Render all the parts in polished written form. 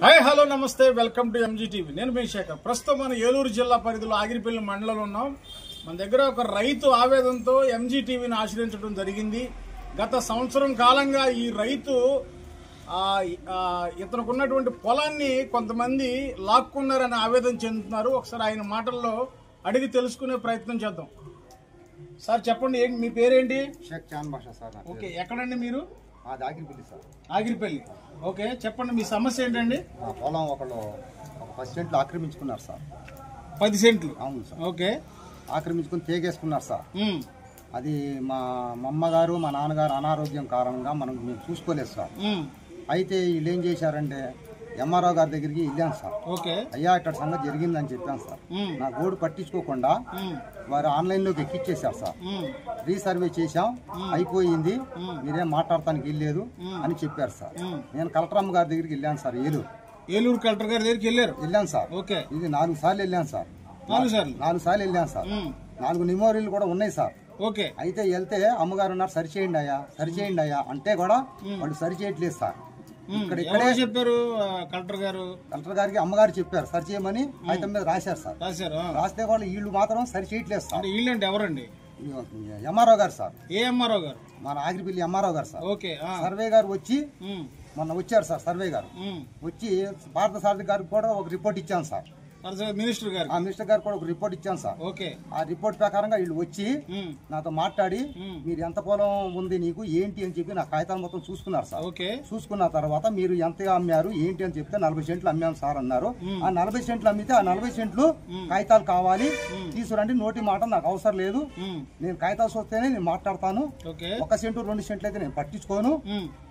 Hi hello నమస్తే welcome to MG TV. నేను మీ శేఖర్. ప్రస్తుతం మన ఏలూరు జిల్లా పరిధిలో ఆగిరిపల్లి మండలంలో ఉన్నాం. మన దగ్గర ఒక రైతు ఆవేదనతో ఎంజీ టీవీని ఆశ్రయించడం జరిగింది. గత సంవత్సరం కాలంగా ఈ రైతు ఇతనుకున్నటువంటి పొలాన్ని కొంతమంది లాక్కున్నారని ఆవేదన చెందుతున్నారు. ఒకసారి ఆయన మాటల్లో అడిగి తెలుసుకునే ప్రయత్నం చేద్దాం. సార్ చెప్పండి, మీ పేరేంటి? షేక్ చాన్ బాషా సార్. ఓకే, ఎక్కడండి మీరు? ఆగిరిపల్లి సార్. ఆగిరిపల్లి. ఓకే, చెప్పండి మీ సమస్య ఏంటండి? మా పొలం ఒక 10 సెంట్లు ఆక్రమించుకున్నారు సార్. 10 సెంట్లు? అవును సార్. ఓకే, ఆక్రమించుకుని తేగేసుకున్నారు సార్. అది మా అమ్మగారు మా నాన్నగారు అనారోగ్యం కారణంగా మేము చూసుకోలేదు సార్. అయితే వీళ్ళు ఏం చేశారంటే ఎంఆర్ఓ గారి దగ్గరికి వెళ్ళాను సార్. అయ్యా ఇక్కడ సంగతి జరిగిందని చెప్పాను సార్. నా గోడు పట్టించుకోకుండా వారు ఆన్లైన్లోకి ఎక్కిచ్చేశారు సార్. రీసర్వే చేశాం, అయిపోయింది, మీరేం మాట్లాడటానికి వెళ్ళలేదు అని చెప్పారు సార్. నేను కలెక్టర్ అమ్మ గారి దగ్గరికి వెళ్ళాను సార్. ఏలూరు కలెక్టర్ గారి దగ్గరికి వెళ్ళాను సార్. ఇది 4 సార్లు వెళ్ళాను సార్. 4 సార్లు వెళ్ళాను సార్. 4 మెమోరీలు కూడా ఉన్నాయి సార్. అయితే వెళ్తే అమ్మగారు ఉన్నారు, సరిచేయండి అయ్యా అంటే కూడా వాళ్ళు సరిచేయట్లేదు సార్. ఇక్కడే చెప్పారు కలెక్టర్ గారికి అమ్మగారు చెప్పారు సరి చేయమని. అయితే మీద రాశారు సార్. రాస్తే వాళ్ళు వీళ్ళు మాత్రం సరి చేయట్లేదు సార్. వీళ్ళంటే ఎవరండి? ఎంఆర్ఓ గారు సార్. ఏ ఎంఆర్ఓ గారు? మన ఆగిరిపల్లి ఎంఆర్ఓ గారు సార్. సర్వే గారు వచ్చి మొన్న వచ్చారు సార్. సర్వే గారు వచ్చి భారత సారథి గారికి కూడా ఒక రిపోర్ట్ ఇచ్చాను సార్. మినిస్టర్ గారు కూడా ఒక రిపోర్ట్ ఇచ్చాను సార్. ఆ రిపోర్ట్ ప్రకారంగా వీళ్ళు వచ్చి నాతో మాట్లాడి మీరు ఎంత పొలం ఉంది నీకు ఏంటి అని చెప్పి నా కాగితాలు మొత్తం చూసుకున్నారు సార్. చూసుకున్న తర్వాత మీరు ఎంత అమ్మారు ఏంటి అని చెప్తే 40 సెంట్లు అమ్మాము సార్ అన్నారు. ఆ 40 సెంట్లు అమ్మితే ఆ 40 సెంట్లు కాగితాలు కావాలి, తీసుకురండి. నోటి మాట నాకు అవసరం లేదు, నేను కాగితాలు చూస్తేనే నేను మాట్లాడతాను. 1 సెంటు 2 సెంట్లు అయితే నేను పట్టించుకోను.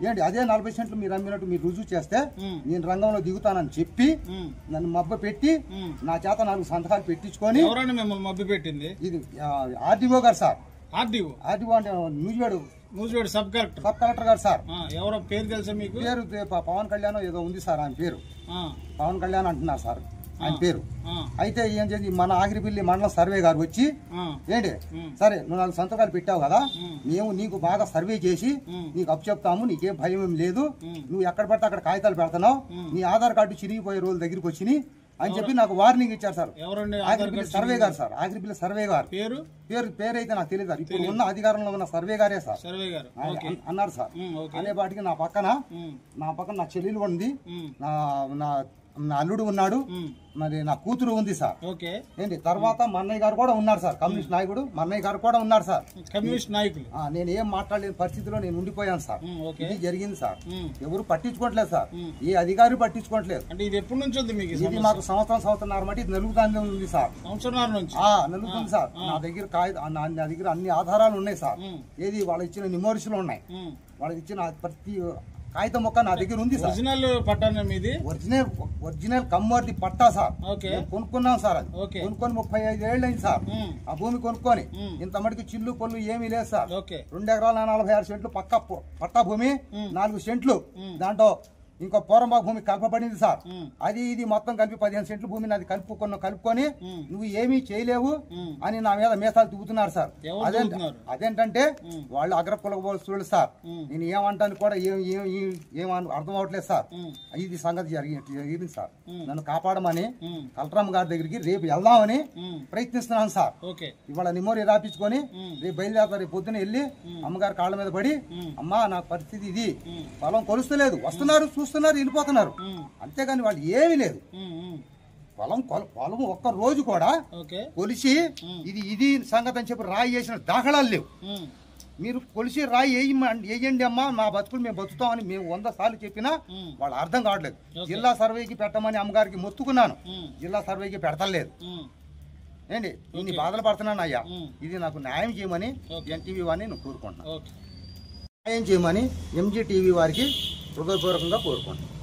ఏంటి అదే 40 సెంట్లు మీరు అమ్మినట్టు మీరు రుజువు చేస్తే నేను రంగంలో దిగుతానని చెప్పి నన్ను మబ్బ పెట్టి నా చేత 4 సంతకాలు పెట్టించుకొని. మిమ్మల్ని మబ్బి పెట్టింది? ఇది ఆర్డీఓ గారు సార్. ఆర్డీఓ అంటే నూజివేడు సబ్ కలెక్టర్ గారు సార్. ఎవరో పేరు తెలుసా మీకు? పేరు పవన్ కళ్యాణ్ ఏదో ఉంది సార్. ఆయన పేరు పవన్ కళ్యాణ్ అంటున్నారు సార్ ఆయన పేరు. అయితే ఏం చేసి మన ఆగిరిపల్లి మండలం సర్వే గారు వచ్చి ఏంటి సరే నువ్వు 4 సంతకాలు పెట్టావు కదా, మేము నీకు బాగా సర్వే చేసి నీకు అప్పు చెప్తాము, నీకేం భయం ఏం లేదు, నువ్వు ఎక్కడ పడితే అక్కడ కాగితాలు పెడుతున్నావు, నీ ఆధార్ కార్డు చిరిగిపోయే రోజుల దగ్గరికి వచ్చినాయి అని చెప్పి నాకు వార్నింగ్ ఇచ్చారు సార్. ఆగిరిపల్లి సర్వే గారు సార్. ఆగిరిపల్లి సర్వే గారు పేరు అయితే నాకు తెలియదు సార్. ఇప్పుడు ఉన్న అధికారంలో ఉన్న సర్వే గారే సార్ అన్నారు సార్. అనే పాటికి నా పక్కన నా చెల్లెలు ఉంది, నా అల్లుడు ఉన్నాడు, మరి నా కూతురు ఉంది సార్. ఏంటి తర్వాత మన్నయ్య గారు కూడా ఉన్నారు సార్. కమ్యూనిస్ట్ నాయకుడు మన్నయ్య గారు కూడా ఉన్నారు సార్. కమ్యూనిస్ట్ నాయకులు. నేను ఏం మాట్లాడలేని పరిస్థితిలో నేను ఉండిపోయాను సార్. ఇది జరిగింది సార్. ఎవరు పట్టించుకోవట్లేదు సార్, ఏ అధికారి పట్టించుకోవట్లేదు. అంటే ఇది ఎప్పటి నుంచి ఉంది మీకు? ఇది మాకు సంవత్సరం మట్టి ఇది నలుగుతానే ఉంది సార్. నలుగుతుంది సార్. నా దగ్గర అన్ని ఆధారాలు ఉన్నాయి సార్. ఏది వాళ్ళు ఇచ్చిన నిమోరిస్లు ఉన్నాయి, వాళ్ళకి ఇచ్చిన ప్రతి కాగితం మొక్క నా దగ్గర ఉంది సార్. ఒరిజినల్ పట్టా మీది? ఒరిజినల్ కమ్మర్ది పట్టా సార్. కొనుక్కున్నాం సార్. అది కొనుక్కొని 35 ఏళ్ళు అయింది సార్. ఆ భూమి కొనుక్కొని ఇంత మటుకు చిల్లు పొల్లు ఏమీ లేదు సార్. 2 ఎకరాల 46 సెంట్లు పట్టా భూమి, 4 సెంట్లు దాంట్లో ఇంకో పోరంబాగు భూమి కలపబడింది సార్. అది ఇది మొత్తం కలిపి 15 సెంట్లు భూమి నాది కలుపుకొని నువ్వు ఏమీ చేయలేవు అని నా మీద మేసాలు తూగుతున్నారు సార్. అదేంటంటే వాళ్ళు అగ్రకులపోలు సార్. నేను ఏమంటాను కూడా ఏం అర్థం అవట్లేదు సార్. ఇది సంగతి జరిగింది సార్. నన్ను కాపాడమని కలెక్టర్ గారి దగ్గరికి రేపు వెళ్దామని ప్రయత్నిస్తున్నాను సార్. ఇవాళ నిమోరీ రాపించుకొని రేపు బయలుదేరతారు. రేపు పొద్దున వెళ్ళి అమ్మగారి కాళ్ళ మీద పడి, అమ్మా నా పరిస్థితి ఇది, పొలం కొలుస్తలేదు, వస్తున్నారు చూస్తున్నారు వెళ్ళిపోతున్నారు, అంతేగాని వాళ్ళు ఏమీ లేదు. పొలం ఒక్క రోజు కూడా కొలిసి ఇది సంగతి అని చెప్పి రాయి వేసిన దాఖలాలు లేవు. మీరు కొలిసి రాయి వేయండి అమ్మా, మా బతుకులు మేము బతుకుతామని మేము 100 సార్లు చెప్పినా వాళ్ళు అర్థం కావట్లేదు. జిల్లా సర్వేకి పెట్టమని అమ్మగారికి మొత్తుకున్నాను, జిల్లా సర్వేకి పెడతలేదు. ఏంటి ఇన్ని బాధలు పడుతున్నాను అయ్యా, ఇది నాకు న్యాయం చేయమని ఎన్టీవీ వారిని నేను కోరుకుంటున్నాను. న్యాయం చేయమని ఎంజీ టీవీ వారికి హృదయపూర్వకంగా కోరుకుంటున్నాను.